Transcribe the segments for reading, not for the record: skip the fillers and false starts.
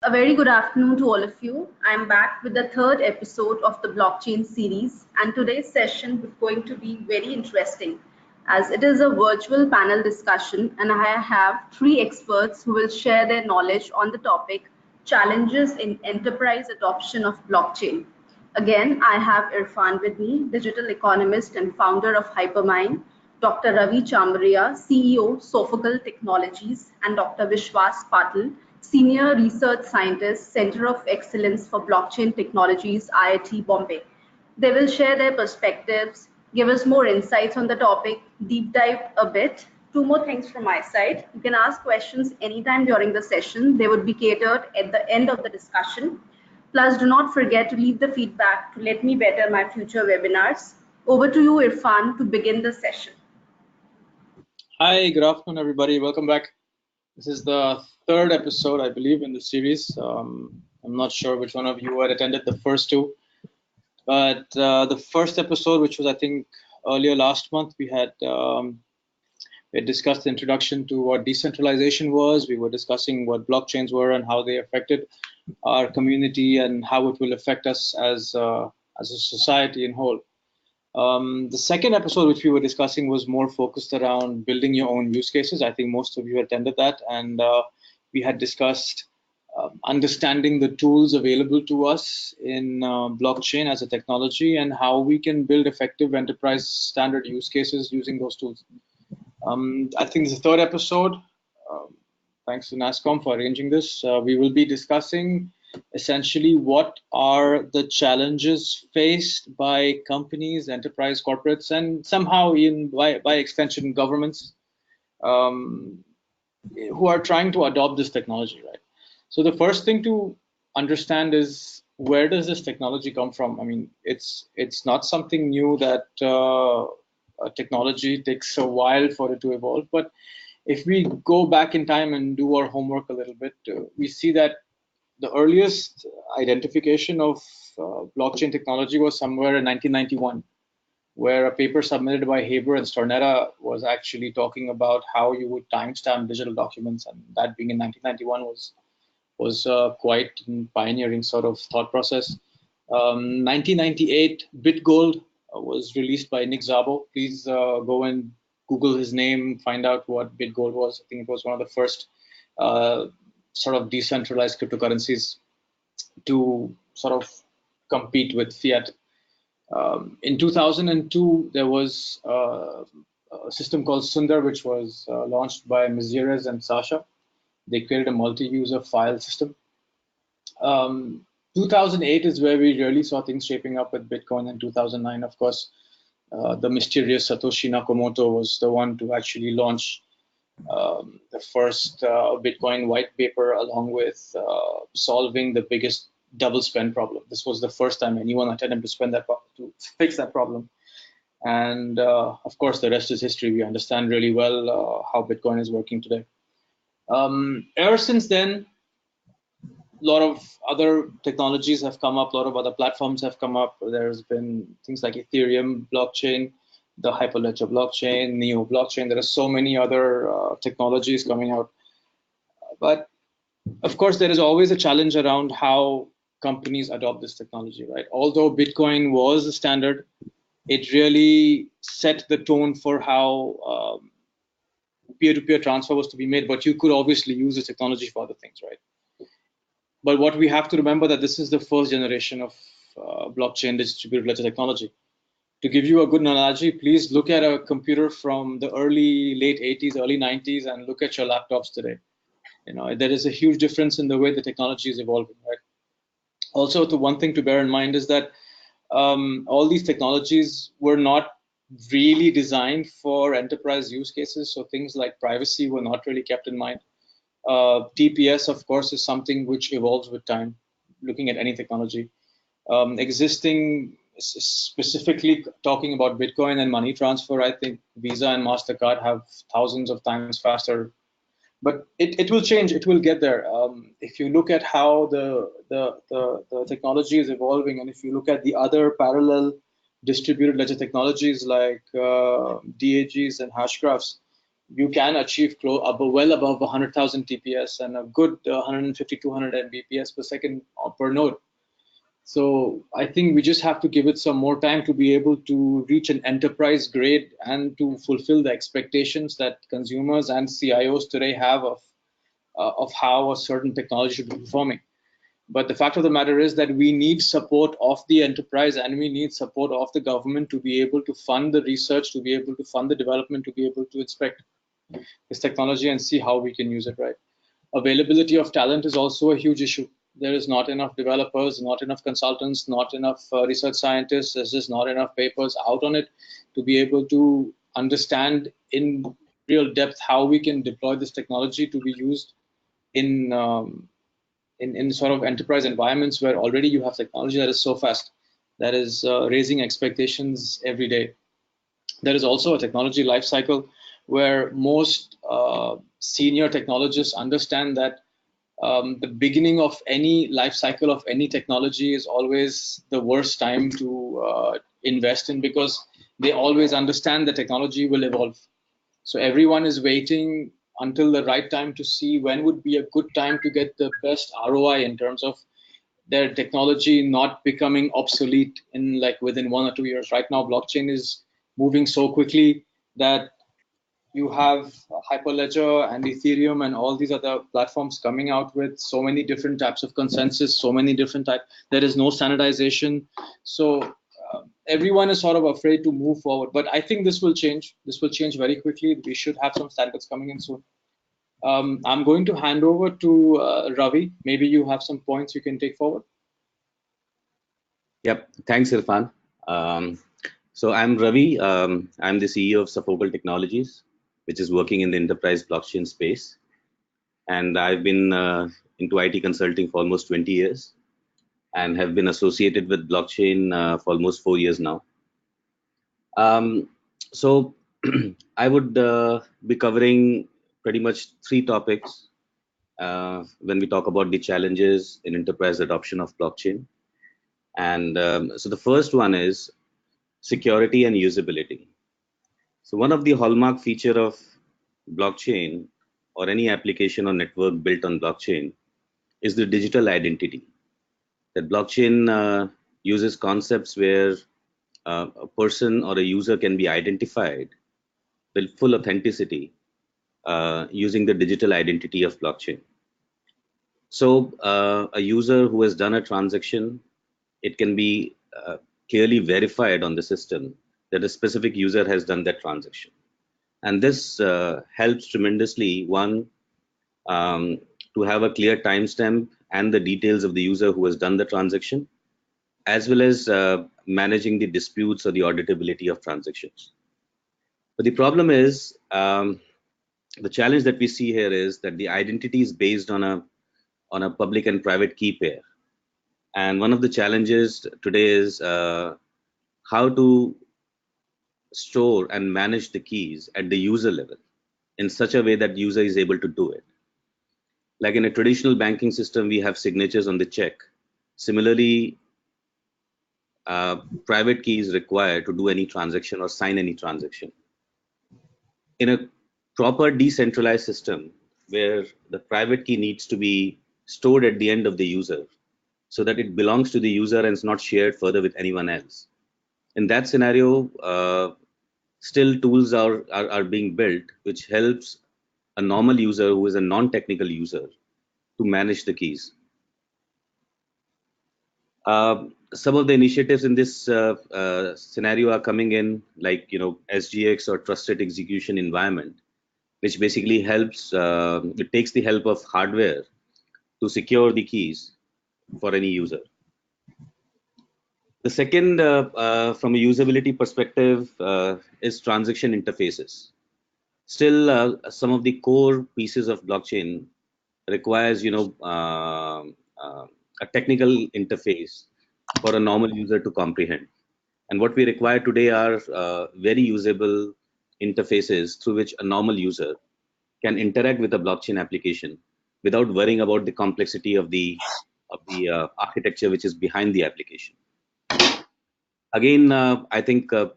A very good afternoon to all of you. I'm back with the third episode of the blockchain series, and today's session is going to be very interesting as it is a virtual panel discussion, and I have three experts who will share their knowledge on the topic challenges in enterprise adoption of blockchain. Again, I have Irfan with me, digital economist and founder of Hypermind, Dr. Ravi Chamriya, CEO, Sophical Technologies, and Dr. Vishwas Patil, Senior Research Scientist, Center of Excellence for Blockchain Technologies, IIT Bombay. They will share their perspectives, give us more insights on the topic, deep dive a bit. Two more things from my side. You can ask questions anytime during the session. They would be catered at the end of the discussion. Plus, do not forget to leave the feedback to let me better my future webinars. Over to you, Irfan, to begin the session. Hi, good afternoon, everybody. Welcome back. This is the third episode, I believe, in the series. I'm not sure which one of you had attended the first two, but the first episode, which was, I think, earlier last month, we had discussed the introduction to what decentralization was. We were discussing what blockchains were and how they affected our community and how it will affect us as a society in whole. The second episode, which we were discussing, was more focused around building your own use cases. I think most of you attended that, and we had discussed understanding the tools available to us in blockchain as a technology and how we can build effective enterprise standard use cases using those tools. I think this is the third episode. Thanks to NASSCOM for arranging this. We will be discussing essentially what are the challenges faced by companies, enterprise corporates, and somehow by extension governments who are trying to adopt this technology, right? So the first thing to understand is, where does this technology come from? I mean, it's not something new that technology takes a while for it to evolve, but if we go back in time and do our homework a little bit, we see that the earliest identification of blockchain technology was somewhere in 1991, where a paper submitted by Haber and Stornetta was actually talking about how you would timestamp digital documents, and that being in 1991 was quite a pioneering sort of thought process. 1998, BitGold was released by Nick Szabo. Please go and Google his name, find out what BitGold was. I think it was one of the first sort of decentralized cryptocurrencies to sort of compete with fiat. In 2002, there was a system called Sundar, which was launched by Mizieres and Sasha. They created a multi-user file system. 2008 is where we really saw things shaping up with Bitcoin. In 2009, of course, the mysterious Satoshi Nakamoto was the one to actually launch the first Bitcoin white paper, along with solving the biggest double spend problem. This was the first time anyone attempted to fix that problem. And of course, the rest is history. We understand really well how Bitcoin is working today. Ever since then, a lot of other technologies have come up, a lot of other platforms have come up. There's been things like Ethereum blockchain, the Hyperledger blockchain, Neo blockchain. There are so many other technologies coming out. But of course, there is always a challenge around how companies adopt this technology, right? Although Bitcoin was the standard, it really set the tone for how peer-to-peer transfer was to be made, but you could obviously use this technology for other things, right? But what we have to remember that this is the first generation of blockchain distributed ledger technology. To give you a good analogy, please look at a computer from the late 80s, early 90s, and look at your laptops today. You know, there is a huge difference in the way the technology is evolving, right? Also, the one thing to bear in mind is that all these technologies were not really designed for enterprise use cases. So things like privacy were not really kept in mind. TPS, of course, is something which evolves with time, looking at any technology. Existing, specifically talking about Bitcoin and money transfer, I think Visa and MasterCard have thousands of times faster. But it will change, it will get there. If you look at how the technology is evolving, and if you look at the other parallel distributed ledger technologies like DAGs and hash graphs, you can achieve well above 100,000 TPS and a good 150, 200 Mbps per second per node. So I think we just have to give it some more time to be able to reach an enterprise grade and to fulfill the expectations that consumers and CIOs today have of how a certain technology should be performing. But the fact of the matter is that we need support of the enterprise and we need support of the government to be able to fund the research, to be able to fund the development, to be able to inspect this technology and see how we can use it right. Availability of talent is also a huge issue. There is not enough developers, not enough consultants, not enough research scientists. There's just not enough papers out on it to be able to understand in real depth how we can deploy this technology to be used in in sort of enterprise environments where already you have technology that is so fast, that is raising expectations every day. There is also a technology life cycle where most senior technologists understand that the beginning of any life cycle of any technology is always the worst time to invest in, because they always understand the technology will evolve. So everyone is waiting until the right time to see when would be a good time to get the best ROI in terms of their technology not becoming obsolete in like within 1 or 2 years. Right now, blockchain is moving so quickly that you have Hyperledger and Ethereum and all these other platforms coming out with so many different types of consensus, so many different types. There is no standardization. So everyone is sort of afraid to move forward. But I think this will change. This will change very quickly. We should have some standards coming in soon. I'm going to hand over to Ravi. Maybe you have some points you can take forward. Yep. Thanks, Irfan. So I'm Ravi. I'm the CEO of Suffolk Technologies, which is working in the enterprise blockchain space. And I've been into IT consulting for almost 20 years and have been associated with blockchain for almost 4 years now. So I would be covering pretty much 3 topics when we talk about the challenges in enterprise adoption of blockchain. And so the first one is security and usability. So one of the hallmark feature of blockchain or any application or network built on blockchain is the digital identity. That blockchain uses concepts where a person or a user can be identified with full authenticity using the digital identity of blockchain. So a user who has done a transaction, it can be clearly verified on the system that a specific user has done that transaction. And this helps tremendously, one, to have a clear timestamp and the details of the user who has done the transaction, as well as managing the disputes or the auditability of transactions. But the problem is, the challenge that we see here is that the identity is based on a public and private key pair. And one of the challenges today is how to store and manage the keys at the user level in such a way that user is able to do it. Like in a traditional banking system, we have signatures on the check. Similarly, private key is required to do any transaction or sign any transaction. In a proper decentralized system where the private key needs to be stored at the end of the user so that it belongs to the user and is not shared further with anyone else. In that scenario, still tools are being built which helps a normal user who is a non-technical user to manage the keys. Some of the initiatives in this scenario are coming in, like SGX or trusted execution environment, which basically helps. It takes the help of hardware to secure the keys for any user. The second, from a usability perspective, is transaction interfaces. Still, some of the core pieces of blockchain requires, a technical interface for a normal user to comprehend. And what we require today are very usable interfaces through which a normal user can interact with a blockchain application without worrying about the complexity of the architecture which is behind the application. Again, I think a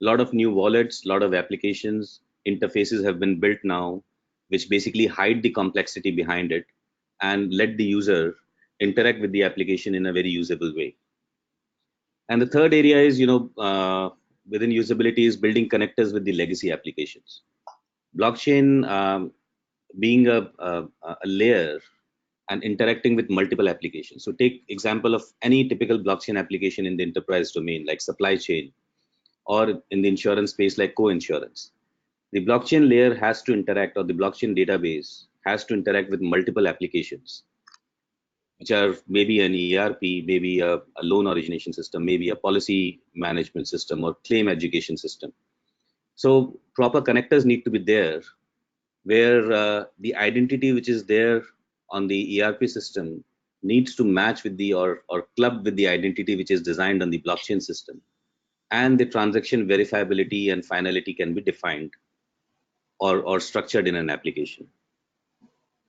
lot of new wallets, a lot of applications interfaces have been built now, which basically hide the complexity behind it and let the user interact with the application in a very usable way. And the third area is, within usability is building connectors with the legacy applications. Blockchain being a layer and interacting with multiple applications. So take example of any typical blockchain application in the enterprise domain, like supply chain, or in the insurance space, like co-insurance. The blockchain layer has to interact, or the blockchain database has to interact with multiple applications, which are maybe an ERP, maybe a loan origination system, maybe a policy management system or claim education system. So proper connectors need to be there where the identity which is there on the ERP system needs to match with the or club with the identity which is designed on the blockchain system, and the transaction verifiability and finality can be defined or structured in an application.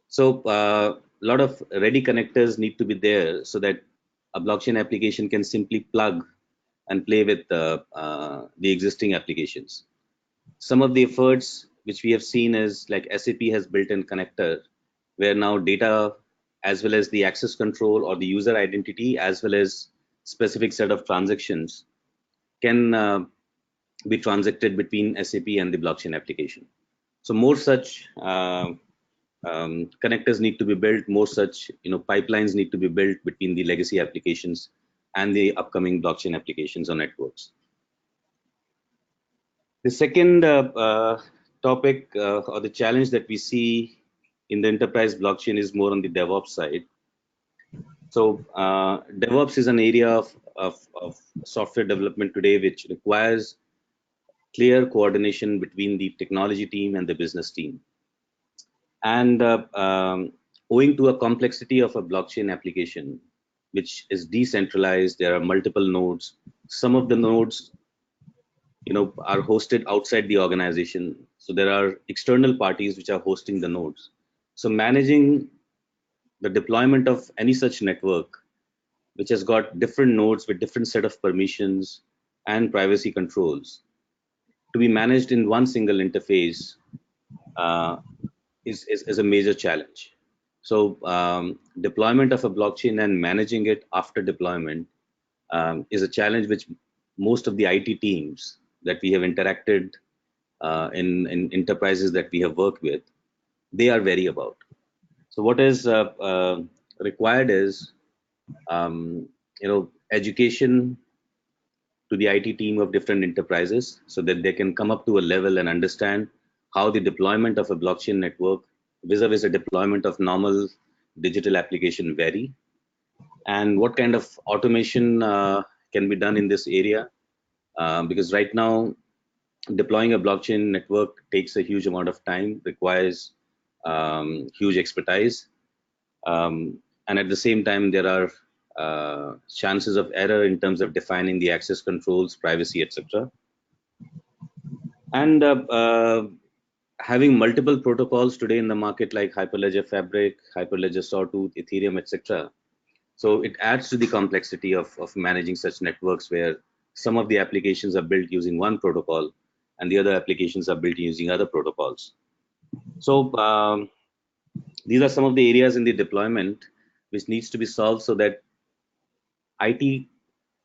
So a lot of ready connectors need to be there so that a blockchain application can simply plug and play with the existing applications. Some of the efforts which we have seen is like SAP has built in connector where now data as well as the access control or the user identity as well as specific set of transactions can be transacted between SAP and the blockchain application. So more such connectors need to be built, more such pipelines need to be built between the legacy applications and the upcoming blockchain applications or networks. The second topic or the challenge that we see in the enterprise blockchain is more on the DevOps side. So DevOps is an area of software development today which requires clear coordination between the technology team and the business team. And owing to a complexity of a blockchain application, which is decentralized, there are multiple nodes. Some of the nodes are hosted outside the organization. So there are external parties which are hosting the nodes. So managing the deployment of any such network, which has got different nodes with different set of permissions and privacy controls, to be managed in one single interface is a major challenge. So deployment of a blockchain and managing it after deployment is a challenge which most of the IT teams that we have interacted in enterprises that we have worked with, they are wary about. So what is required is education to the IT team of different enterprises so that they can come up to a level and understand how the deployment of a blockchain network vis-a-vis a deployment of normal digital application vary, and what kind of automation can be done in this area. Because right now, deploying a blockchain network takes a huge amount of time, requires huge expertise, and at the same time, there are chances of error in terms of defining the access controls, privacy, etc. And having multiple protocols today in the market like Hyperledger Fabric, Hyperledger Sawtooth, Ethereum, etc. So it adds to the complexity of managing such networks where some of the applications are built using one protocol and the other applications are built using other protocols. So these are some of the areas in the deployment which needs to be solved so that IT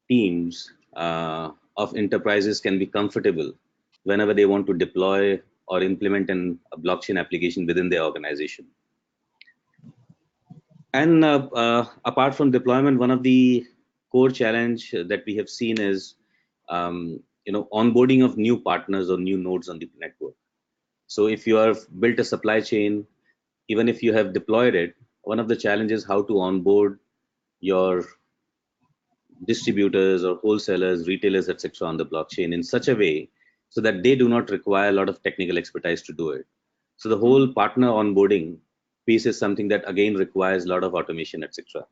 teams of enterprises can be comfortable whenever they want to deploy or implement a blockchain application within their organization. And apart from deployment, one of the core challenge that we have seen is onboarding of new partners or new nodes on the network. So if you have built a supply chain, even if you have deployed it, one of the challenges how to onboard your distributors or wholesalers, retailers, etc. on the blockchain in such a way so that they do not require a lot of technical expertise to do it. So the whole partner onboarding piece is something that again requires a lot of automation, etc.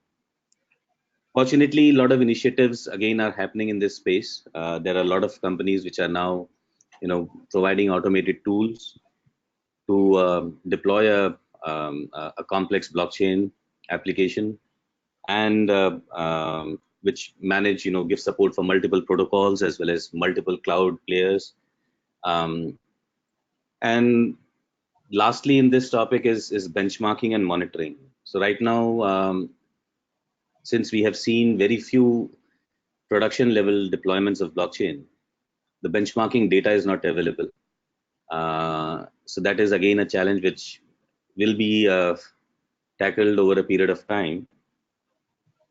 Fortunately, a lot of initiatives again are happening in this space. There are a lot of companies which are now, providing automated tools to deploy a complex blockchain application and which manage, give support for multiple protocols as well as multiple cloud players. And lastly, in this topic is benchmarking and monitoring. So right now, since we have seen very few production level deployments of blockchain, the benchmarking data is not available. So that is again a challenge which will be tackled over a period of time.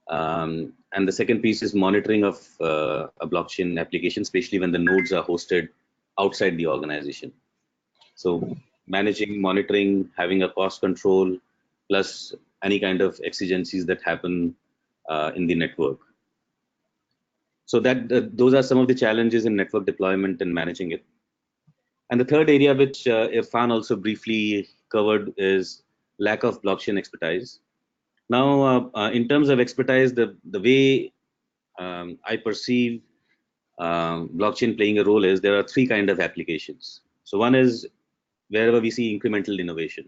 And the second piece is monitoring of a blockchain application, especially when the nodes are hosted outside the organization. So managing, monitoring, having a cost control, plus any kind of exigencies that happen in the network. So that those are some of the challenges in network deployment and managing it. And the third area, which Irfan also briefly covered, is lack of blockchain expertise. Now, in terms of expertise, the way I perceive blockchain playing a role is there are three kind of applications. So one is wherever we see incremental innovation.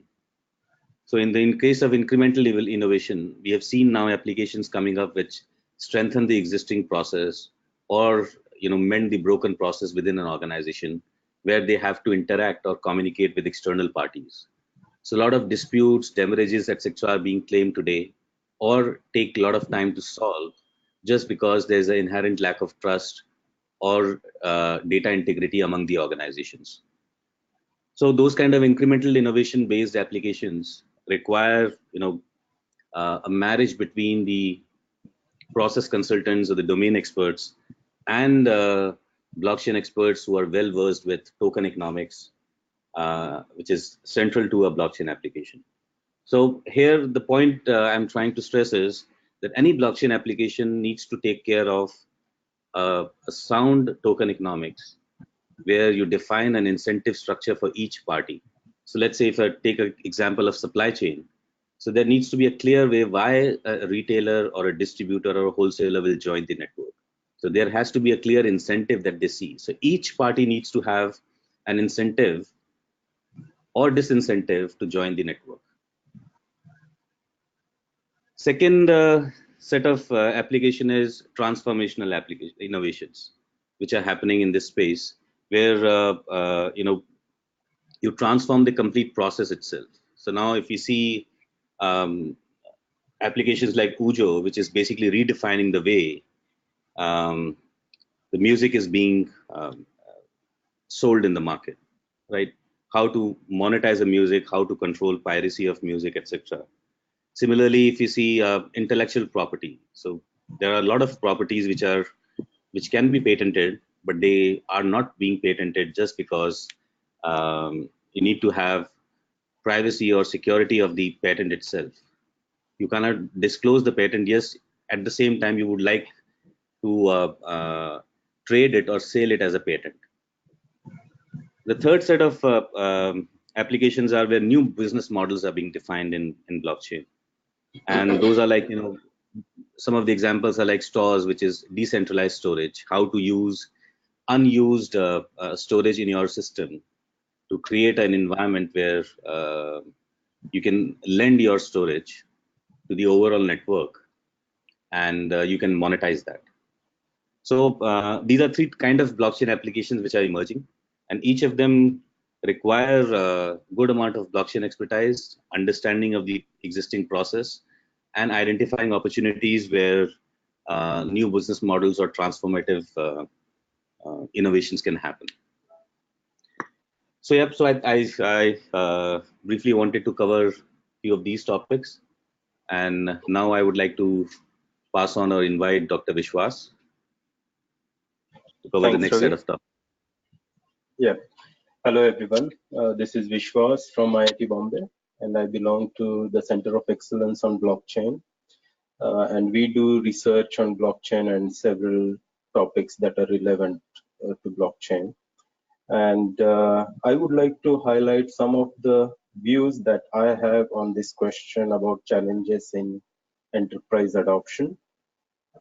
So in case of incremental innovation, we have seen now applications coming up which strengthen the existing process or mend the broken process within an organization where they have to interact or communicate with external parties. So a lot of disputes, damages, etc. are being claimed today or take a lot of time to solve just because there's an inherent lack of trust or data integrity among the organizations. So those kind of incremental innovation based applications require a marriage between the process consultants or the domain experts and blockchain experts who are well versed with token economics, which is central to a blockchain application. So here the point I'm trying to stress is that any blockchain application needs to take care of a sound token economics where you define an incentive structure for each party. So let's say if I take an example of supply chain, so there needs to be a clear way why a retailer or a distributor or a wholesaler will join the network. So there has to be a clear incentive that they see. So each party needs to have an incentive or disincentive to join the network. Second set of application is transformational application innovations, which are happening in this space where you transform the complete process itself. So now if you see applications like Ujo, which is basically redefining the way the music is being sold in the market, right? How to monetize the music, how to control piracy of music, etc. Similarly, if you see intellectual property, so there are a lot of properties which can be patented, but they are not being patented just because you need to have privacy or security of the patent itself. You cannot disclose the patent. Yes, at the same time, you would like to trade it or sell it as a patent. The third set of applications are where new business models are being defined in blockchain. And those are like, some of the examples are like stores, which is decentralized storage, how to use unused storage in your system to create an environment where you can lend your storage to the overall network and you can monetize that. So these are three kind of blockchain applications which are emerging, and each of them require a good amount of blockchain expertise, understanding of the existing process, and identifying opportunities where new business models or transformative innovations can happen. So yep, so I briefly wanted to cover a few of these topics, and now I would like to pass on or invite Dr. Vishwas to cover the Thanks, next Ravi. set of topics. Yeah. Hello, everyone. This is Vishwas from IIT Bombay, and I belong to the Center of Excellence on Blockchain. And we do research on blockchain and several topics that are relevant to blockchain. And I would like to highlight some of the views that I have on this question about challenges in enterprise adoption.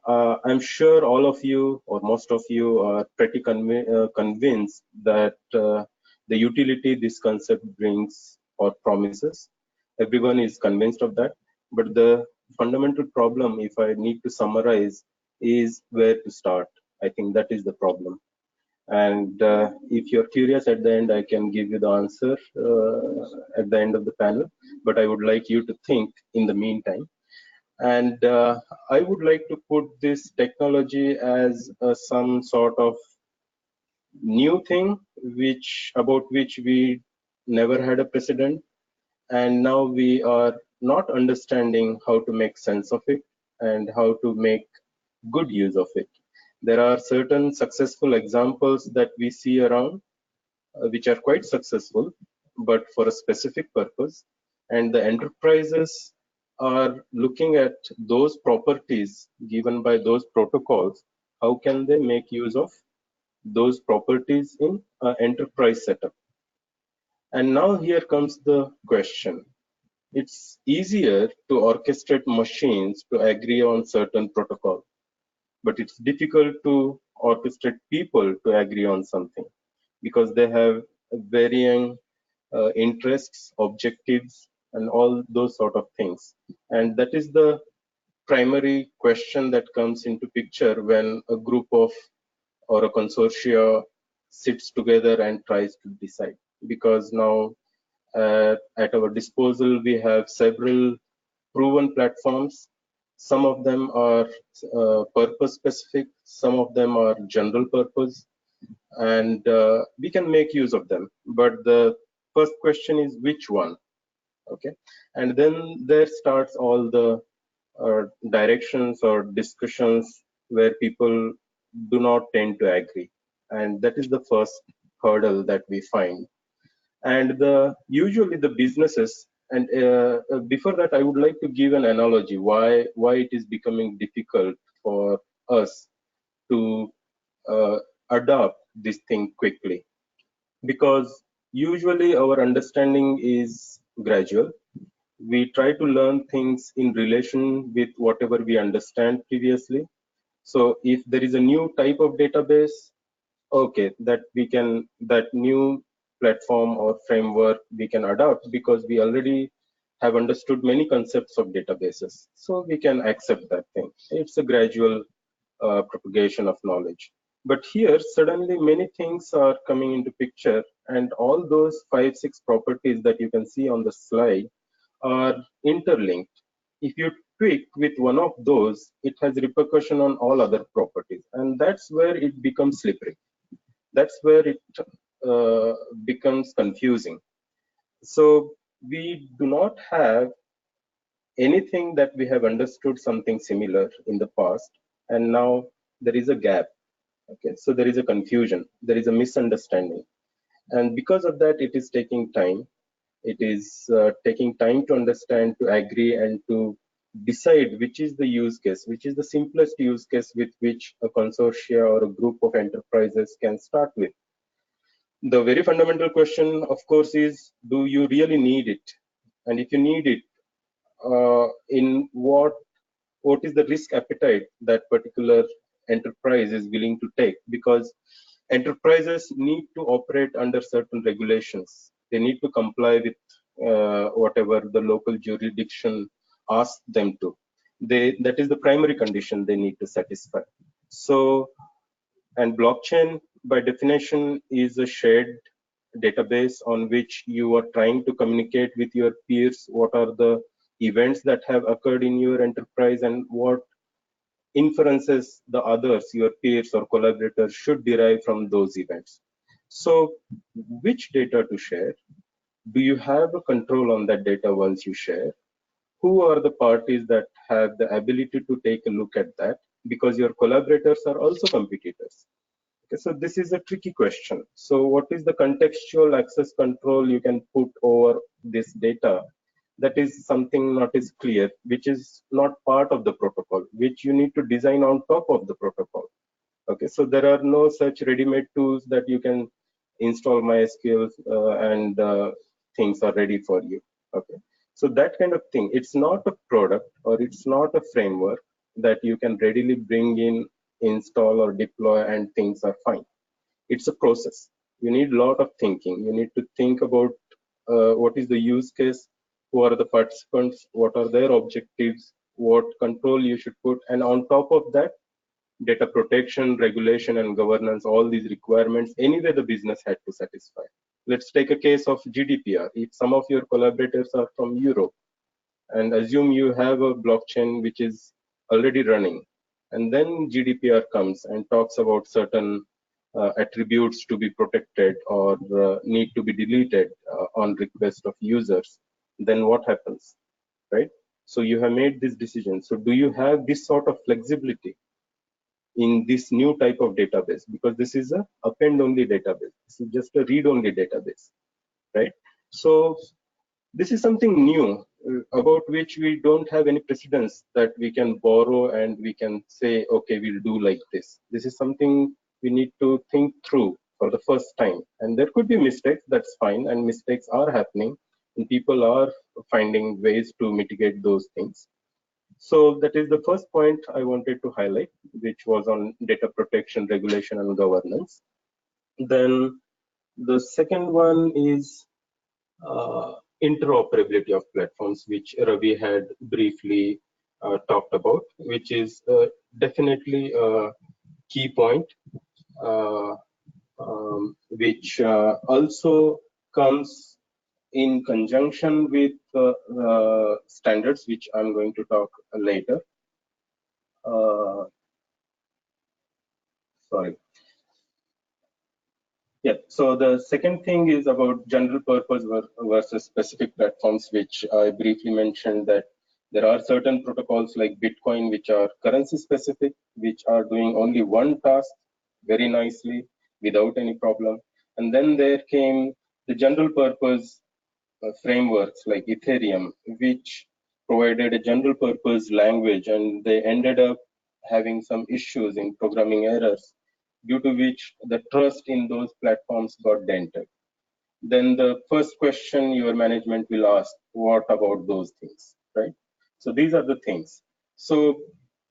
I'm sure all of you or most of you are pretty convinced that the utility this concept brings or promises. Everyone is convinced of that. But the fundamental problem, if I need to summarize, is where to start. I think that is the problem. And if you're curious at the end, I can give you the answer at the end of the panel, but I would like you to think in the meantime. And I would like to put this technology as some sort of new thing about which we never had a precedent, and now we are not understanding how to make sense of it and how to make good use of it. There are certain successful examples that we see around, which are quite successful, but for a specific purpose. And the enterprises are looking at those properties given by those protocols. How can they make use of those properties in an enterprise setup? And now here comes the question. It's easier to orchestrate machines to agree on certain protocol, but it's difficult to orchestrate people to agree on something because they have varying interests, objectives, and all those sort of things. And that is the primary question that comes into picture when a group of or a consortia sits together and tries to decide. Because now at our disposal, we have several proven platforms. Some of them are purpose specific, some of them are general purpose, and we can make use of them. But the first question is which one? Okay, and then there starts all the directions or discussions where people do not tend to agree, and that is the first hurdle that we find. And usually the businesses, and before that I would like to give an analogy why it is becoming difficult for us to adopt this thing quickly, because usually our understanding is gradual. We try to learn things in relation with whatever we understand previously. So if there is a new type of database, okay, that new platform or framework we can adopt because we already have understood many concepts of databases, so we can accept that thing. It's a gradual propagation of knowledge. But here suddenly many things are coming into picture, and all those 5-6 properties that you can see on the slide are interlinked. If you tweak with one of those, it has repercussion on all other properties, and that's where it becomes slippery. That's where it becomes confusing. So we do not have anything that we have understood something similar in the past, and now there is a gap. Okay, so there is a confusion, there is a misunderstanding, and because of that, it is taking time. It is taking time to understand, to agree, and to decide which is the use case, which is the simplest use case with which a consortia or a group of enterprises can start with. The very fundamental question, of course, is do you really need it? And if you need it, in what is the risk appetite that particular enterprise is willing to take? Because enterprises need to operate under certain regulations. They need to comply with whatever the local jurisdiction asks them to. That is the primary condition they need to satisfy. So, and blockchain by definition is a shared database on which you are trying to communicate with your peers what are the events that have occurred in your enterprise and what inferences the others, your peers or collaborators, should derive from those events. So which data to share? Do you have a control on that data once you share? Who are the parties that have the ability to take a look at that? Because your collaborators are also competitors. Okay, so this is a tricky question. So what is the contextual access control you can put over this data? That is something not as clear, which is not part of the protocol, which you need to design on top of the protocol. Okay, so there are no such ready-made tools that you can install MySQL and things are ready for you. Okay, so that kind of thing, it's not a product or it's not a framework that you can readily bring in, install or deploy and things are fine. It's a process. You need a lot of thinking. You need to think about what is the use case, who are the participants, what are their objectives, what control you should put, and on top of that, data protection, regulation, and governance, all these requirements, anyway the business had to satisfy. Let's take a case of GDPR. If some of your collaborators are from Europe, and assume you have a blockchain which is already running, and then GDPR comes and talks about certain attributes to be protected or need to be deleted on request of users, then what happens, right? So you have made this decision. So do you have this sort of flexibility in this new type of database? Because this is a append-only database. This is just a read-only database, right? So this is something new about which we don't have any precedence that we can borrow and we can say, okay, we'll do like this. This is something we need to think through for the first time. And there could be mistakes, that's fine. And mistakes are happening and people are finding ways to mitigate those things. So that is the first point I wanted to highlight, which was on data protection, regulation, and governance. Then the second one is interoperability of platforms, which Ravi had briefly talked about, which is definitely a key point, which also comes in conjunction with standards, which I'm going to talk later. Sorry. Yeah, so the second thing is about general purpose versus specific platforms, which I briefly mentioned that there are certain protocols like Bitcoin, which are currency specific, which are doing only one task very nicely without any problem. And then there came the general purpose frameworks like Ethereum, which provided a general purpose language, and they ended up having some issues in programming errors, due to which the trust in those platforms got dented. Then the first question your management will ask, what about those things, right? So these are the things. So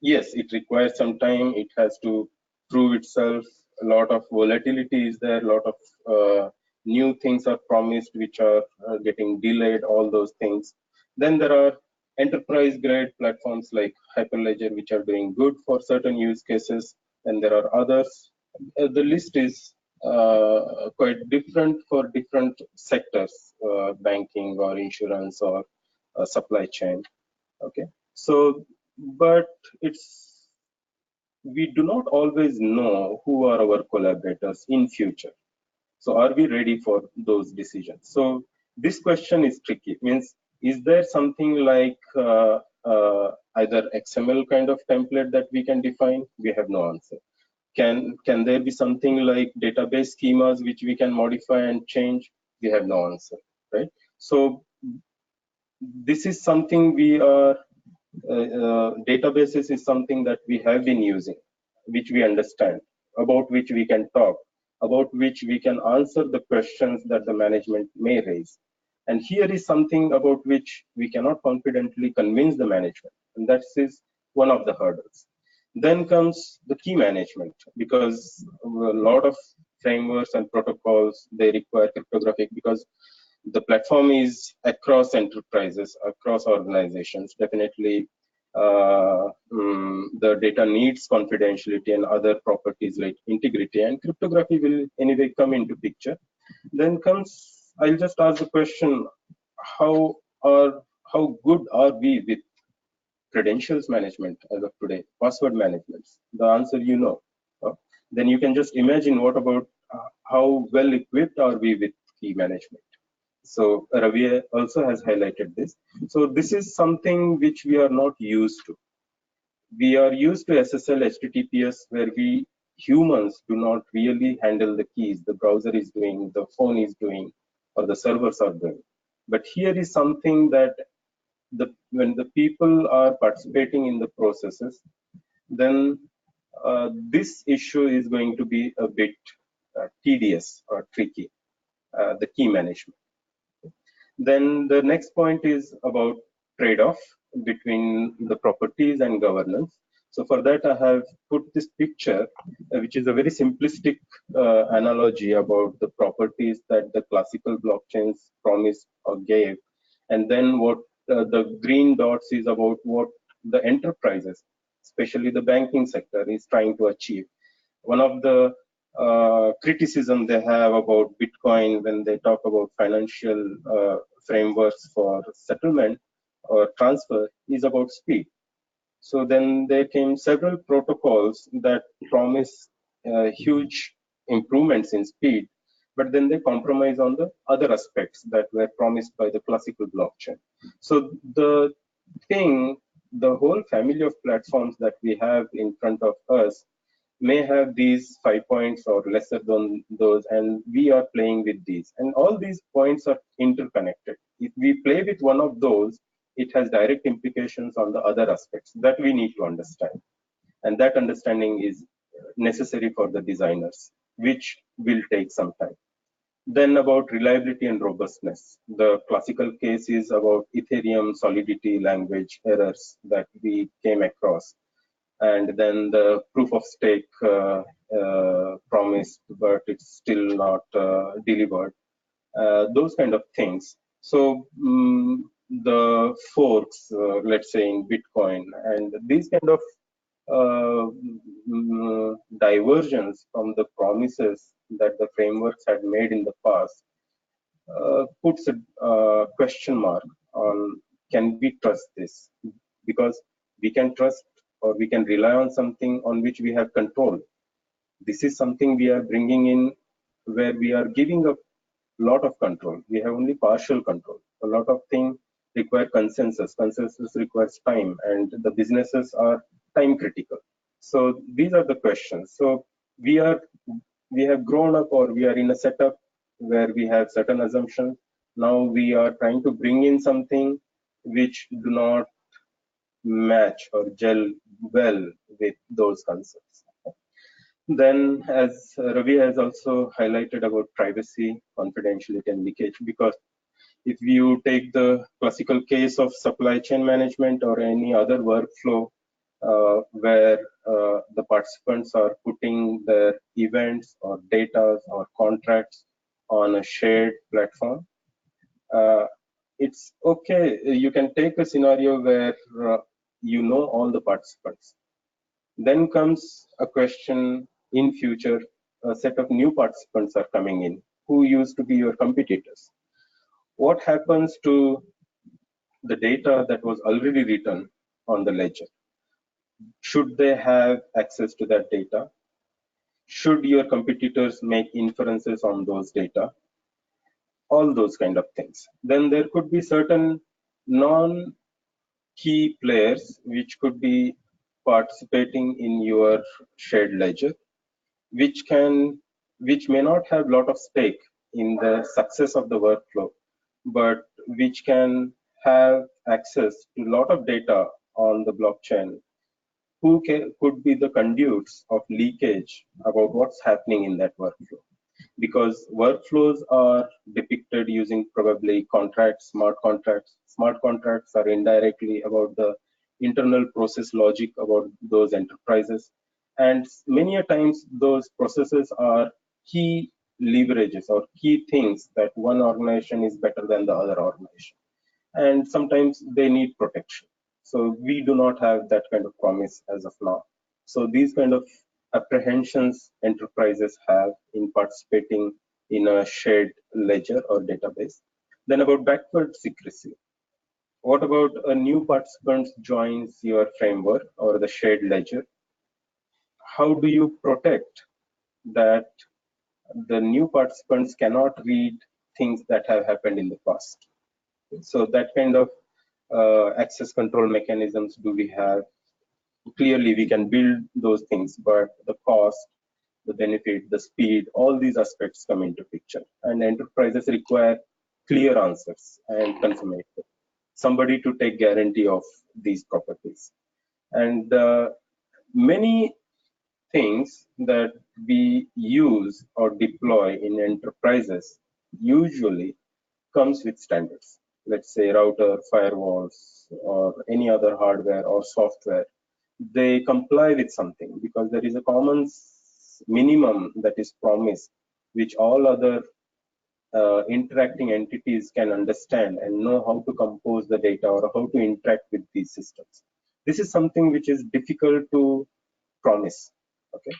yes, it requires some time. It has to prove itself. A lot of volatility is there. A lot of new things are promised, which are getting delayed, all those things. Then there are enterprise grade platforms like Hyperledger, which are doing good for certain use cases. And there are others. The list is quite different for different sectors, banking or insurance or supply chain. Okay, so but we do not always know who are our collaborators in future. So are we ready for those decisions? So this question is tricky. Means, is there something like either XML kind of template that we can define? We have no answer. Can there be something like database schemas which we can modify and change? We have no answer, right? So this is something we are, databases is something that we have been using, which we understand, about which we can talk, about which we can answer the questions that the management may raise. And here is something about which we cannot confidently convince the management, and that is one of the hurdles. Then comes the key management, because a lot of frameworks and protocols, they require cryptographic, because the platform is across enterprises, across organizations. Definitely, the data needs confidentiality and other properties like integrity, and cryptography will anyway come into picture. Then comes, I'll just ask the question, how good are we with credentials management as of today, password management? The answer you know. Then you can just imagine what about how well equipped are we with key management. So Ravi also has highlighted this. So this is something which we are not used to. We are used to SSL, HTTPS, where we humans do not really handle the keys. The browser is doing, the phone is doing, or the servers are doing. But here is something that when the people are participating in the processes, then this issue is going to be a bit tedious or tricky, the key management. Then the next point is about trade-off between the properties and governance. So for that, I have put this picture, which is a very simplistic analogy about the properties that the classical blockchains promised or gave. And then what the green dots is about what the enterprises especially the banking sector, is trying to achieve. One of the criticism they have about Bitcoin when they talk about financial frameworks for settlement or transfer is about speed. So then there came several protocols that promise huge improvements in speed, but then they compromise on the other aspects that were promised by the classical blockchain. So the whole family of platforms that we have in front of us may have these 5 points or lesser than those, and we are playing with these. And all these points are interconnected. If we play with one of those, it has direct implications on the other aspects that we need to understand. And that understanding is necessary for the designers, which will take some time. Then about reliability and robustness. The classical case is about Ethereum solidity language errors that we came across. And then the proof of stake promised, but it's still not delivered. Those kind of things. So the forks, let's say in Bitcoin, and these kind of diversions from the promises that the frameworks had made in the past puts a question mark on, can we trust this? Because we can trust or we can rely on something on which we have control. This is something we are bringing in where we are giving up a lot of control. We have only partial control. A lot of things require consensus. Consensus requires time, and the businesses are time critical. So these are the questions. So we have grown up, or we are in a setup where we have certain assumptions. Now we are trying to bring in something which do not match or gel well with those concepts. Then, as Ravi has also highlighted about privacy, confidentiality, and leakage, because if you take the classical case of supply chain management or any other workflow where the participants are putting their events or data or contracts on a shared platform, it's okay. You can take a scenario where you know all the participants. Then comes a question in future, a set of new participants are coming in who used to be your competitors. What happens to the data that was already written on the ledger? Should they have access to that data? Should your competitors make inferences on those data? All those kind of things. Then there could be certain non-key players which could be participating in your shared ledger, which may not have a lot of stake in the success of the workflow, but which can have access to a lot of data on the blockchain, who could be the conduits of leakage about what's happening in that workflow. Because workflows are depicted using probably contracts, smart contracts. Smart contracts are indirectly about the internal process logic about those enterprises. And many a times those processes are key leverages or key things that one organization is better than the other organization. And sometimes they need protection. So we do not have that kind of promise as of now. So these kind of apprehensions enterprises have in participating in a shared ledger or database. Then about backward secrecy. What about a new participant joins your framework or the shared ledger? How do you protect that the new participants cannot read things that have happened in the past? So that kind of access control mechanisms do we have? Clearly, we can build those things, but the cost, the benefit, the speed, all these aspects come into picture. And enterprises require clear answers and confirmation. Somebody to take guarantee of these properties. And many things that we use or deploy in enterprises usually comes with standards. Let's say router, firewalls, or any other hardware or software. They comply with something because there is a common minimum that is promised, which all other interacting entities can understand and know how to compose the data or how to interact with these systems. This is something which is difficult to promise. Okay,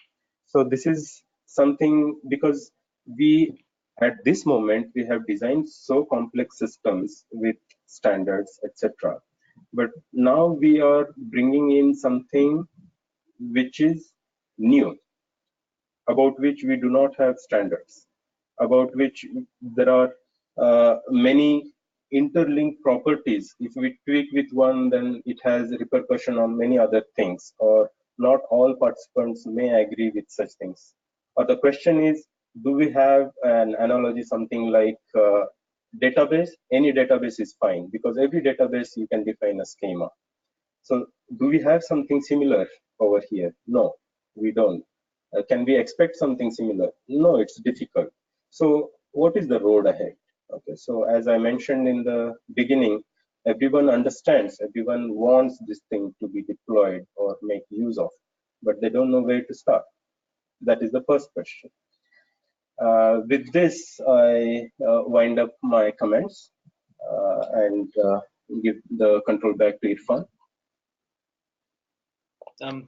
so this is something because we at this moment we have designed so complex systems with standards, etc. But now we are bringing in something which is new, about which we do not have standards, about which there are many interlinked properties. If we tweak with one, then it has repercussion on many other things, or not all participants may agree with such things. Or the question is, do we have an analogy, something like database? Any database is fine, because every database you can define a schema. So do we have something similar over here? No, we don't. Can we expect something similar? No, it's difficult. So what is the road ahead? Okay, so as I mentioned in the beginning, everyone understands, everyone wants this thing to be deployed or make use of, but they don't know where to start. That is the first question. With this, I wind up my comments and give the control back to Irfan.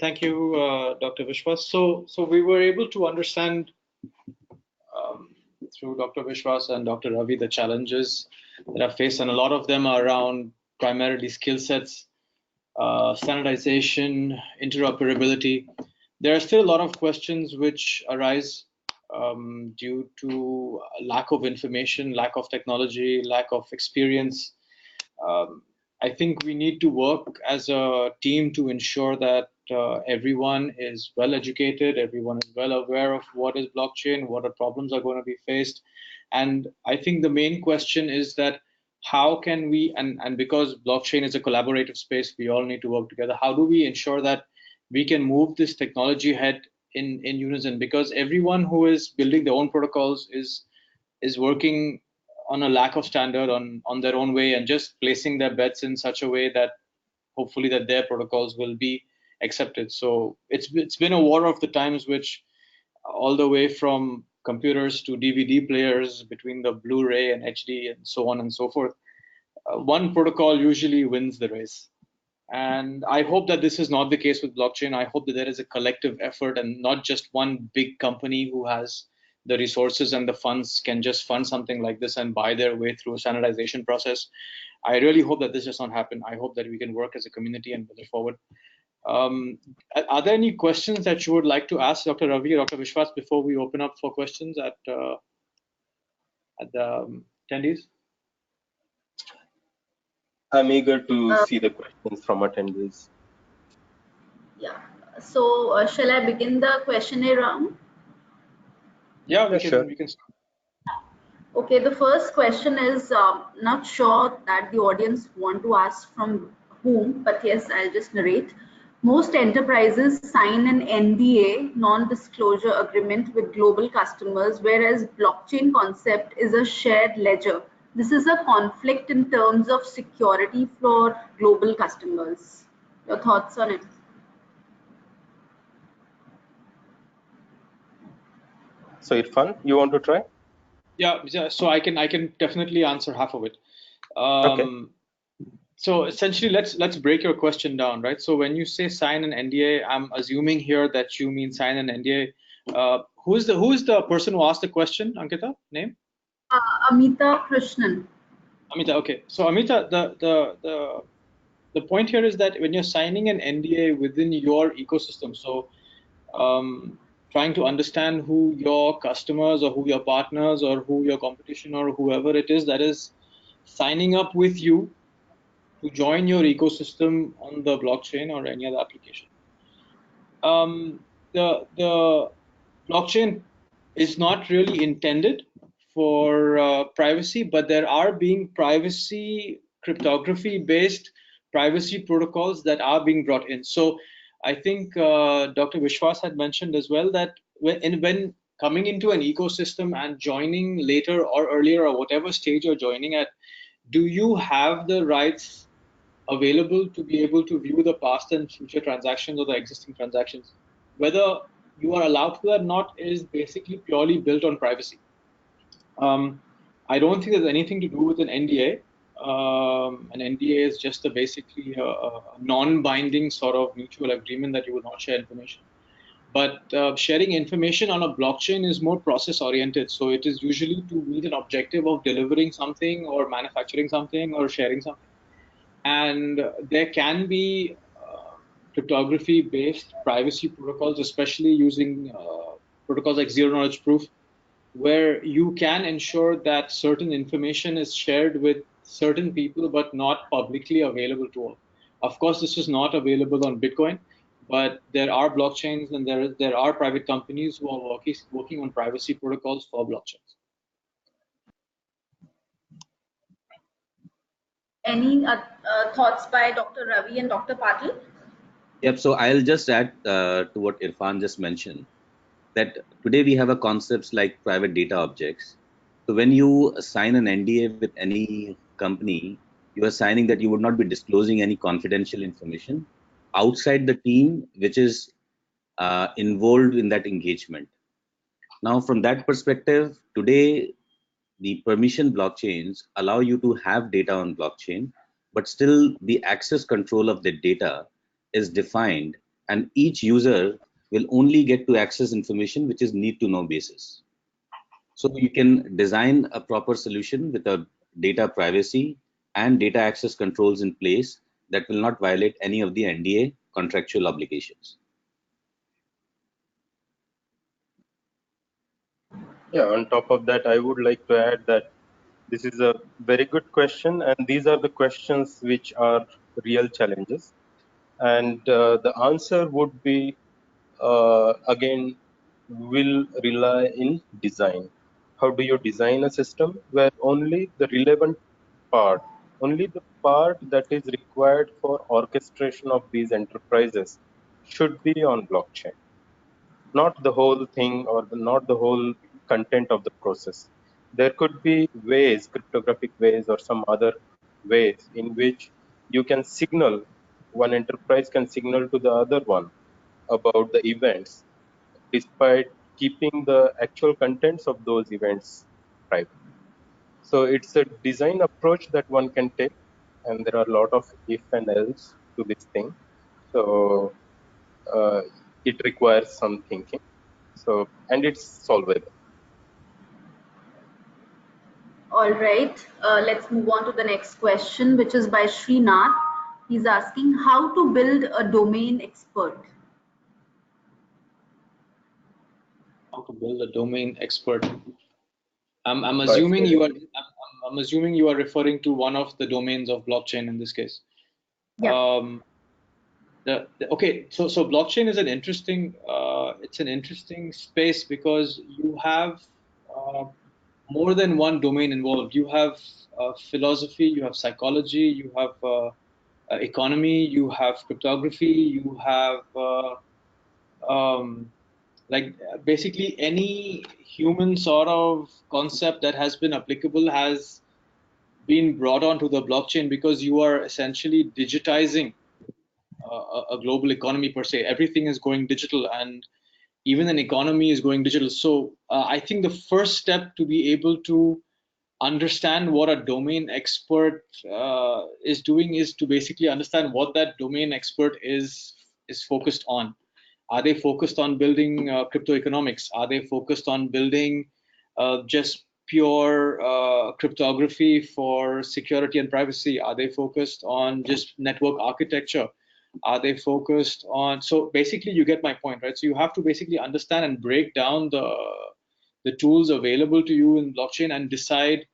Thank you, Dr. Vishwas. So we were able to understand through Dr. Vishwas and Dr. Ravi the challenges that are faced, and a lot of them are around primarily skill sets, standardization, interoperability. There are still a lot of questions which arise due to lack of information, lack of technology, lack of experience. I think we need to work as a team to ensure that everyone is well educated, everyone is well aware of what is blockchain, what are problems are going to be faced. And I think the main question is that how can we, and because blockchain is a collaborative space, we all need to work together. How do we ensure that we can move this technology ahead in unison? Because everyone who is building their own protocols is working on a lack of standard on their own way and just placing their bets in such a way that hopefully that their protocols will be accepted. So it's been a war of the times, which all the way from computers to DVD players, between the Blu-ray and HD and so on and so forth, one protocol usually wins the race. And I hope that this is not the case with blockchain. I hope that there is a collective effort and not just one big company who has the resources and the funds can just fund something like this and buy their way through a standardization process. I really hope that this does not happen. I hope that we can work as a community and move it forward. Are there any questions that you would like to ask Dr. Ravi or Dr. Vishwas before we open up for questions at the attendees? I'm eager to see the questions from attendees. Yeah. So shall I begin the questionnaire round? Yeah, we Sure. can start. Okay, the first question is not sure that the audience want to ask from whom, but yes, I'll just narrate. Most enterprises sign an NDA, non-disclosure agreement with global customers, whereas blockchain concept is a shared ledger. This is a conflict in terms of security for global customers. Your thoughts on it? So Irfan, you want to try? Yeah, so I can definitely answer half of it. Okay. So essentially, let's break your question down, right? So when you say sign an NDA, I'm assuming here that you mean sign an NDA. Who is the person who asked the question, Ankita? Name? Amita Krishnan. Amita. Okay. So Amita, the point here is that when you're signing an NDA within your ecosystem, so trying to understand who your customers or who your partners or who your competition or whoever it is that is signing up with you to join your ecosystem on the blockchain or any other application. The blockchain is not really intended for privacy, but there are being privacy cryptography based privacy protocols that are being brought in. So I think Dr. Vishwas had mentioned as well that when coming into an ecosystem and joining later or earlier or whatever stage you're joining at, do you have the rights available to be able to view the past and future transactions or the existing transactions? Whether you are allowed to do that or not is basically purely built on privacy. I don't think there's anything to do with an NDA. an NDA is just basically a non-binding sort of mutual agreement that you would not share information. But sharing information on a blockchain is more process oriented. So it is usually to meet an objective of delivering something or manufacturing something or sharing something. And there can be cryptography based privacy protocols, especially using protocols like zero knowledge proof, where you can ensure that certain information is shared with certain people but not publicly available to all. Of course, this is not available on Bitcoin, but there are blockchains and there are private companies who are working on privacy protocols for blockchains. Any thoughts by Dr. Ravi and Dr. Patil? Yep. So I'll just add to what Irfan just mentioned, that today we have a concepts like private data objects. So when you sign an NDA with any company, you are signing that you would not be disclosing any confidential information outside the team which is involved in that engagement. Now, from that perspective, today the permission blockchains allow you to have data on blockchain, but still the access control of the data is defined, and each user will only get to access information which is need to know basis. So you can design a proper solution with a data privacy and data access controls in place that will not violate any of the NDA contractual obligations. Yeah, on top of that, I would like to add that this is a very good question, and these are the questions which are real challenges. And the answer would be, again, will rely in design. How do you design a system where only the relevant part, only the part that is required for orchestration of these enterprises should be on blockchain, not the whole thing or not the whole content of the process. There could be ways, cryptographic ways or some other ways in which you can signal, one enterprise can signal to the other one about the events despite keeping the actual contents of those events private. So it's a design approach that one can take, and there are a lot of if and else to this thing. So uh, it requires some thinking. So, and it's solvable. All right, let's move on to the next question, which is by Srinath. He's asking how to build a domain expert. How to build a domain expert. I'm By assuming you are. experience. I'm assuming you are referring to one of the domains of blockchain in this case. Yeah. Okay, so blockchain is an interesting. It's an interesting space because you have more than one domain involved. You have philosophy, you have psychology, you have economy, you have cryptography, you have um, like basically any human sort of concept that has been applicable has been brought onto the blockchain because you are essentially digitizing a global economy per se. Everything is going digital, and even an economy is going digital. So I think the first step to be able to understand what a domain expert is doing is to basically understand what that domain expert is focused on. Are they focused on building crypto economics? Are they focused on building just pure cryptography for security and privacy? Are they focused on just network architecture? Are they focused on, so basically you get my point, right? So you have to basically understand and break down the tools available to you in blockchain and decide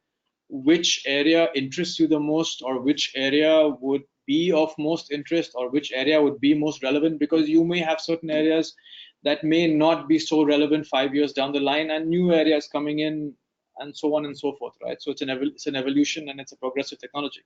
which area interests you the most, or which area would be of most interest, or which area would be most relevant, because you may have certain areas that may not be so relevant 5 years down the line, and new areas coming in, and so on and so forth, right? So it's an evolution and it's a progressive technology.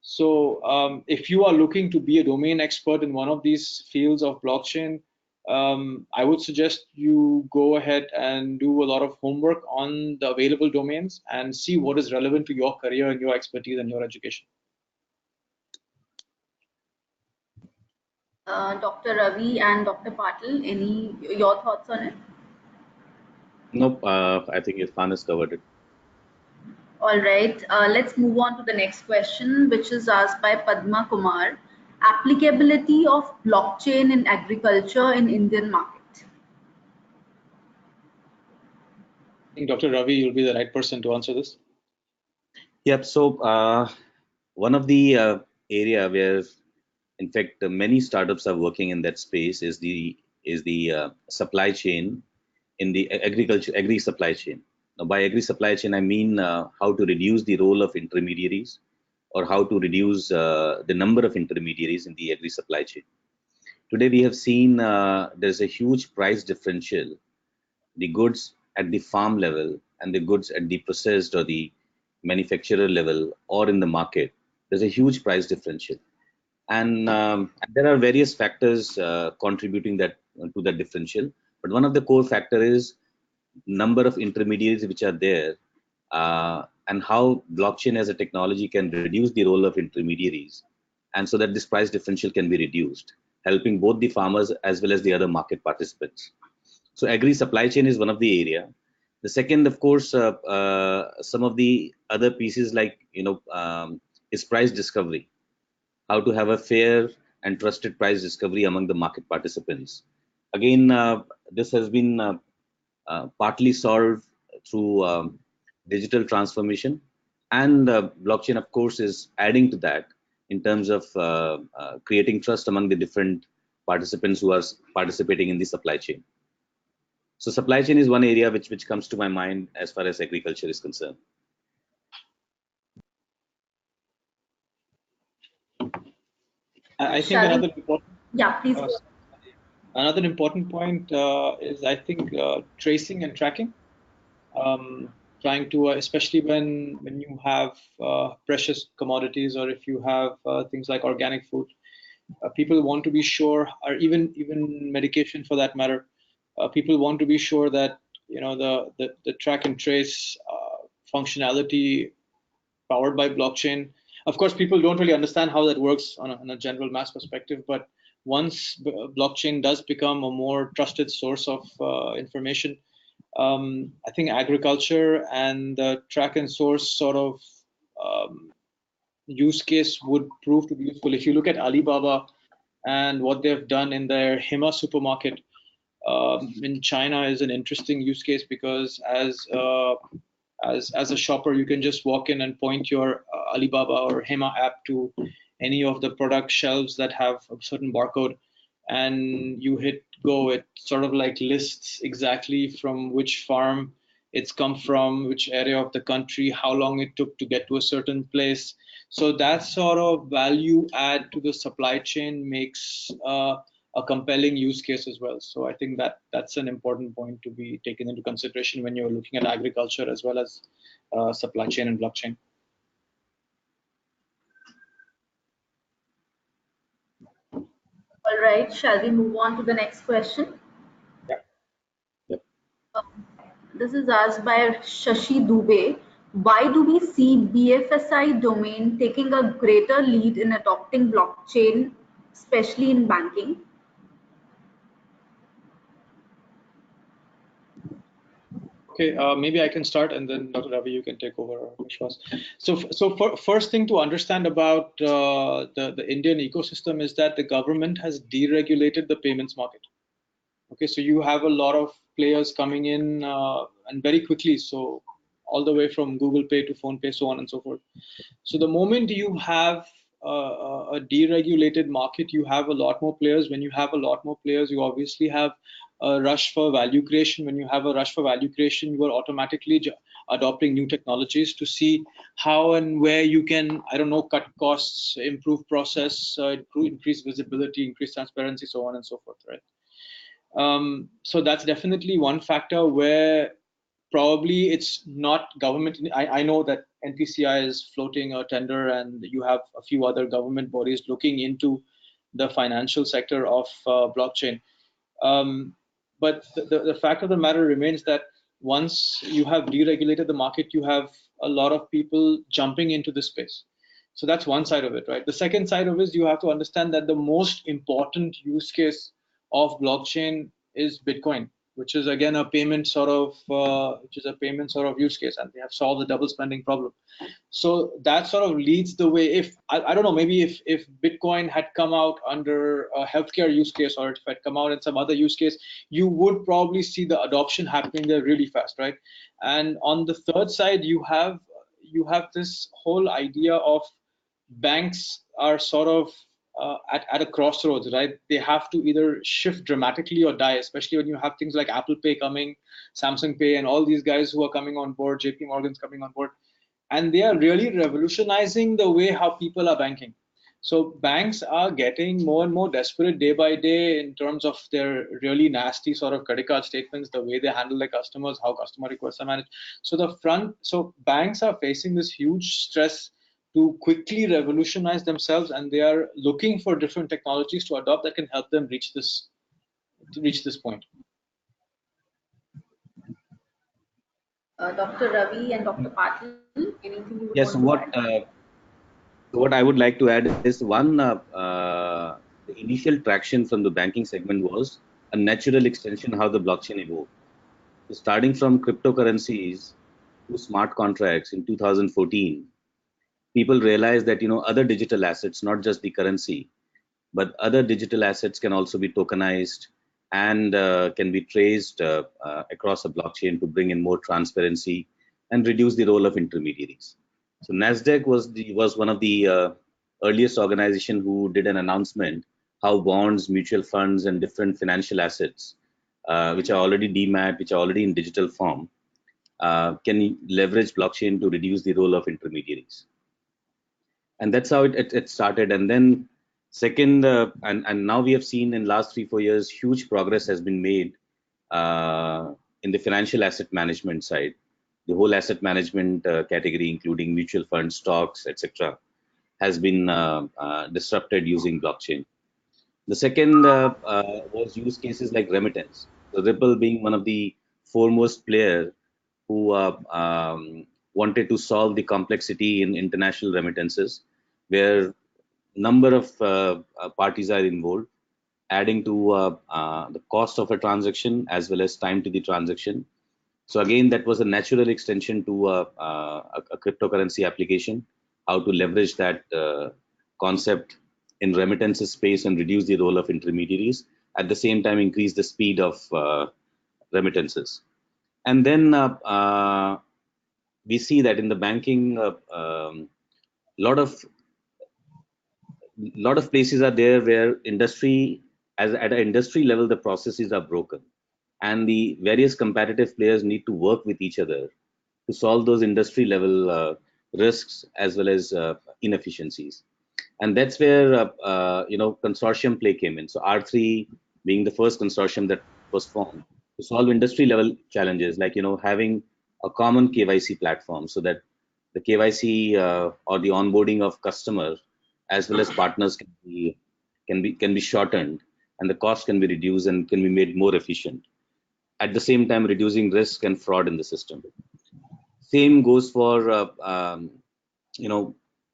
So if you are looking to be a domain expert in one of these fields of blockchain, I would suggest you go ahead and do a lot of homework on the available domains and see what is relevant to your career and your expertise and your education. Dr. Ravi and Dr. Patil, any your thoughts on it? Nope, I think Irfan has covered it. All right, let's move on to the next question, which is asked by Padma Kumar. Applicability of blockchain in agriculture in Indian market. I think Dr. Ravi, you'll be the right person to answer this. Yep. So one of the area where, in fact, many startups are working in that space is the supply chain in the agri supply chain. Now, by agri supply chain, I mean how to reduce the role of intermediaries, or how to reduce the number of intermediaries in the agri supply chain. Today, we have seen there's a huge price differential. The goods at the farm level and the goods at the processed or the manufacturer level or in the market, there's a huge price differential. And there are various factors contributing that to that differential. But one of the core factor is number of intermediaries which are there, and how blockchain as a technology can reduce the role of intermediaries, and so that this price differential can be reduced, helping both the farmers as well as the other market participants. So agri supply chain is one of the area. The second, of course, some of the other pieces like is price discovery, how to have a fair and trusted price discovery among the market participants. Again, this has been partly solved through digital transformation, and blockchain, of course, is adding to that in terms of creating trust among the different participants who are participating in the supply chain. So supply chain is one area which comes to my mind as far as agriculture is concerned. I think another important, please. Another important point is, I think, tracing and tracking. Trying to, especially when you have precious commodities, or if you have things like organic food, people want to be sure, or even medication for that matter. People want to be sure that the track and trace functionality powered by blockchain. Of course, people don't really understand how that works on a general mass perspective, but once blockchain does become a more trusted source of information, I think agriculture and the track and source sort of use case would prove to be useful. If you look at Alibaba and what they've done in their Hema supermarket in China is an interesting use case, because as a shopper, you can just walk in and point your Alibaba or Hema app to any of the product shelves that have a certain barcode, and you hit go. It sort of like lists exactly from which farm it's come from, which area of the country, how long it took to get to a certain place. So that sort of value add to the supply chain makes a compelling use case as well. So I think that's an important point to be taken into consideration when you're looking at agriculture as well as supply chain and blockchain. All right, shall we move on to the next question? Yeah. Yep. This is asked by Shashi Dubey. Why do we see BFSI domain taking a greater lead in adopting blockchain, especially in banking? Okay, maybe I can start, and then Dr. Ravi, you can take over. Vishwas. So first thing to understand about the Indian ecosystem is that the government has deregulated the payments market. Okay, so you have a lot of players coming in and very quickly. So all the way from Google Pay to Phone Pay, so on and so forth. So the moment you have a deregulated market, you have a lot more players. When you have a lot more players, you obviously have a rush for value creation. When you have a rush for value creation, you are automatically adopting new technologies to see how and where you can, I don't know, cut costs, improve process, increase visibility, increase transparency, so on and so forth, right? So that's definitely one factor where probably it's not government. I know that NPCI is floating a tender, and you have a few other government bodies looking into the financial sector of blockchain. But the fact of the matter remains that once you have deregulated the market, you have a lot of people jumping into this space. So that's one side of it, right? The second side of it is you have to understand that the most important use case of blockchain is Bitcoin. which is again a payment sort of use case, and they have solved the double spending problem. So that sort of leads the way. If I don't know, maybe if Bitcoin had come out under a healthcare use case, or if it had come out in some other use case, you would probably see the adoption happening there really fast, right? And on the third side, you have this whole idea of banks are sort of at a crossroads, right? They have to either shift dramatically or die, especially when you have things like Apple Pay coming, Samsung Pay, and all these guys who are coming on board, JP Morgan's coming on board, and they are really revolutionizing the way how people are banking. So banks are getting more and more desperate day by day in terms of their really nasty sort of credit card statements, the way they handle their customers, how customer requests are managed. So banks are facing this huge stress to quickly revolutionize themselves, and they are looking for different technologies to adopt that can help them reach this point. Dr. Ravi and Dr. Patil, anything you would Yes. want to add? What I would like to add is one, the initial traction from the banking segment was a natural extension how the blockchain evolved. So starting from cryptocurrencies to smart contracts in 2014, people realized that other digital assets, not just the currency, but other digital assets can also be tokenized and can be traced across a blockchain to bring in more transparency and reduce the role of intermediaries. So NASDAQ was one of the earliest organization who did an announcement how bonds, mutual funds, and different financial assets, which are already demat, which are already in digital form, can leverage blockchain to reduce the role of intermediaries. And that's how it started. And then second, and now we have seen in last 3-4 years, huge progress has been made in the financial asset management side. The whole asset management category, including mutual funds, stocks, etc., has been disrupted using blockchain. The second was use cases like remittance. So Ripple being one of the foremost players who wanted to solve the complexity in international remittances, where number of parties are involved, adding to the cost of a transaction as well as time to the transaction. So again, that was a natural extension to a cryptocurrency application, how to leverage that concept in remittances space and reduce the role of intermediaries, at the same time increase the speed of remittances. And then we see that in the banking, lot of places are there where industry, at an industry level, the processes are broken, and the various competitive players need to work with each other to solve those industry level risks as well as inefficiencies. And that's where consortium play came in. So R3 being the first consortium that was formed to solve industry level challenges, like having a common KYC platform, so that the KYC or the onboarding of customers as well as partners can be shortened, and the cost can be reduced and can be made more efficient. At the same time, reducing risk and fraud in the system. Same goes for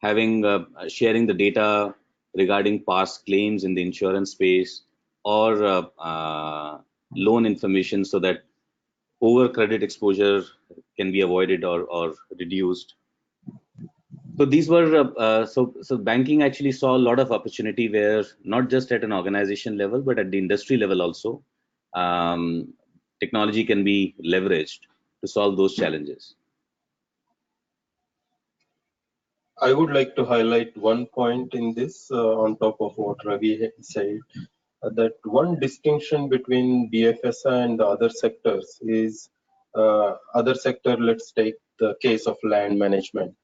having sharing the data regarding past claims in the insurance space, or loan information, so that over credit exposure can be avoided or reduced. So these were so banking actually saw a lot of opportunity, where not just at an organization level but at the industry level also, technology can be leveraged to solve those challenges. I would like to highlight one point in this on top of what Ravi said, that one distinction between BFSI and the other sectors is other sector, let's take the case of land management.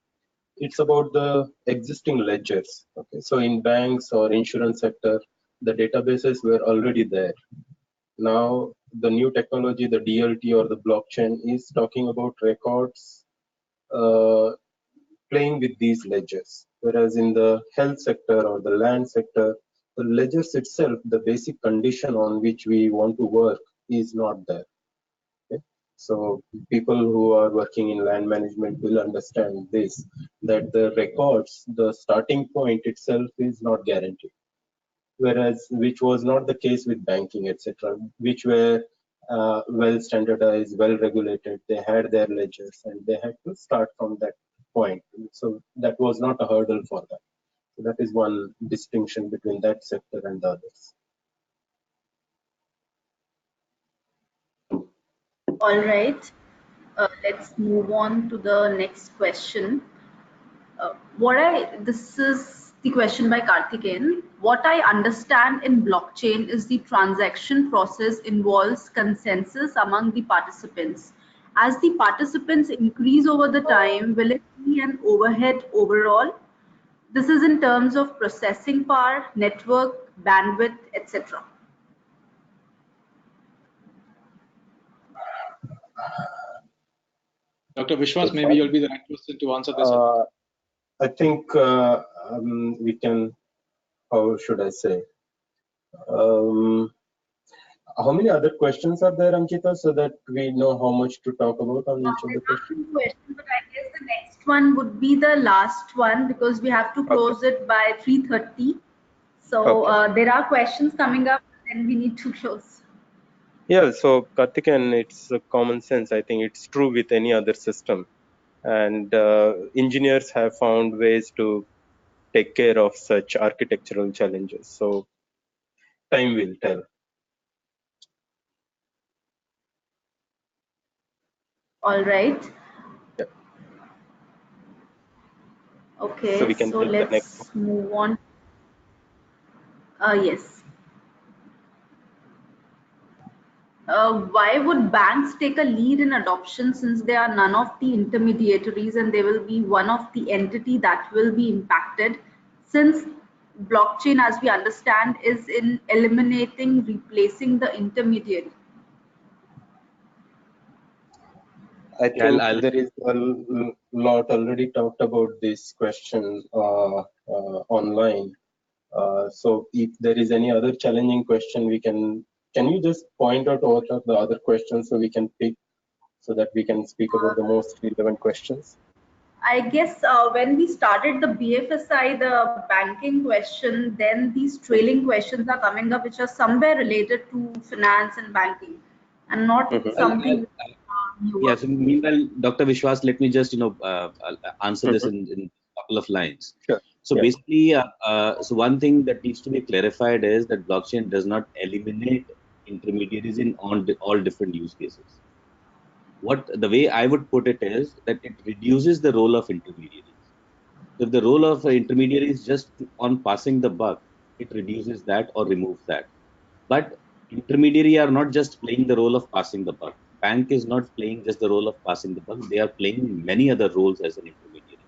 It's about the existing ledgers. Okay, so in banks or insurance sector, the databases were already there. Now the new technology, the DLT or the blockchain, is talking about records playing with these ledgers. Whereas in the health sector or the land sector, the ledgers itself, the basic condition on which we want to work, is not there. Okay? So people who are working in land management will understand this, that the records, the starting point itself is not guaranteed. Whereas, which was not the case with banking, etc., which were well standardized, well regulated. They had their ledgers and they had to start from that point. So that was not a hurdle for them. So that is one distinction between that sector and the others. All right. Let's move on to the next question. This is the question by Karthikeyan. What I understand in blockchain is the transaction process involves consensus among the participants. As the participants increase over the time, will it be an overhead overall? This is in terms of processing power, network, bandwidth, etc. Dr. Vishwas, maybe you'll be the right person to answer this. I think we can, how should I say? How many other questions are there, Ankita, so that we know how much to talk about on each of the questions? Questions, but I guess the next one would be the last one because we have to close it by 3:30. So there are questions coming up, and we need to close. Yeah, so Karthikeyan, it's common sense. I think it's true with any other system. And engineers have found ways to take care of such architectural challenges. So time will tell. All right. Yep. Okay, so we can take the next let's move on. Yes. Why would banks take a lead in adoption since they are none of the intermediaries and they will be one of the entity that will be impacted, since blockchain, as we understand, is in eliminating, replacing the intermediary? I think there is a lot already talked about this question online. So if there is any other challenging question, we can you just point out what are the other questions so we can pick so that we can speak about the most relevant questions? I guess when we started the BFSI, the banking question, then these trailing questions are coming up, which are somewhere related to finance and banking, and not something newer. Yes. Meanwhile, Dr. Vishwas, let me just answer this in a couple of lines. Sure. So basically, so one thing that needs to be clarified is that blockchain does not eliminate intermediaries in all different use cases. The way I would put it is that it reduces the role of intermediaries. So if the role of intermediary is just on passing the buck, it reduces that or removes that. But intermediary are not just playing the role of passing the buck. Bank is not playing just the role of passing the buck. They are playing many other roles as an intermediary.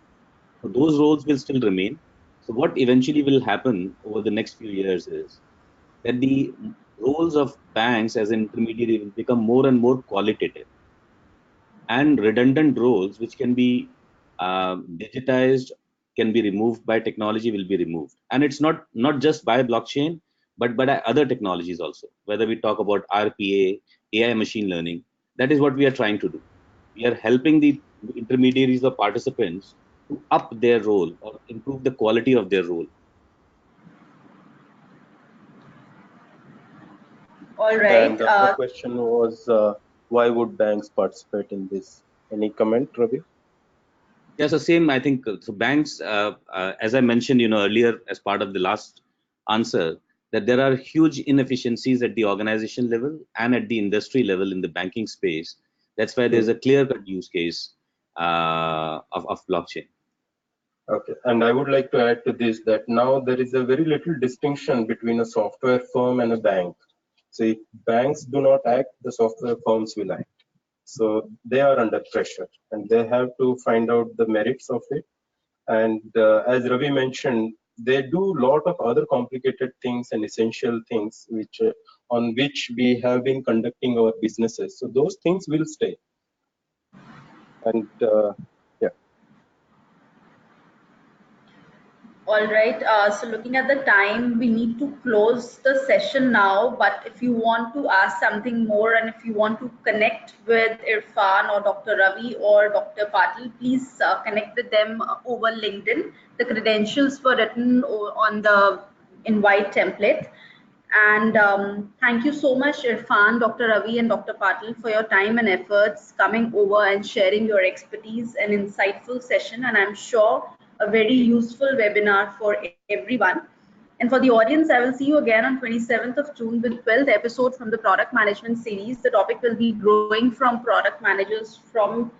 So those roles will still remain. So what eventually will happen over the next few years is that the roles of banks as an intermediary will become more and more qualitative, and redundant roles which can be digitized, can be removed by technology, will be removed. And it's not just by blockchain, but by other technologies also, whether we talk about RPA, AI, machine learning. That is what we are trying to do. We are helping the intermediaries or participants to up their role or improve the quality of their role. All right. And the other question was, why would banks participate in this? Any comment, Ravi? Yes, the same. I think so. Banks, as I mentioned, earlier as part of the last answer, that there are huge inefficiencies at the organization level and at the industry level in the banking space. That's why there's a clear-cut use case of blockchain. Okay, and I would like to add to this that now there is a very little distinction between a software firm and a bank. So if banks do not act, the software firms will act. So they are under pressure and they have to find out the merits of it. And as Ravi mentioned, they do a lot of other complicated things and essential things which on which we have been conducting our businesses. So those things will stay. And yeah. All right. So looking at the time, we need to close the session now. But if you want to ask something more and if you want to connect with Irfan or Dr. Ravi or Dr. Patil, please connect with them over LinkedIn. The credentials were written on the invite template. And thank you so much, Irfan, Dr. Ravi, and Dr. Patil, for your time and efforts coming over and sharing your expertise and insightful session. And I'm sure a very useful webinar for everyone. And for the audience, I will see you again on 27th of June with 12th episode from the product management series. The topic will be growing from product managers from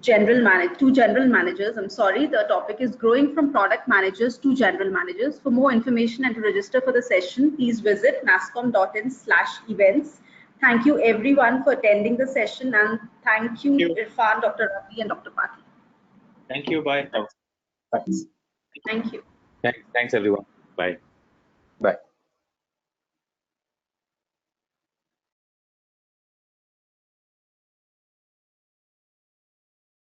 general managers. I'm sorry, the topic is growing from product managers to general managers. For more information and to register for the session, please visit nasscom.in/events. Thank you everyone for attending the session, and thank you Irfan, Dr. Ravi, and Dr. Patil. Thank you. Bye. Thanks. Thank you. Thanks everyone. Bye. Bye.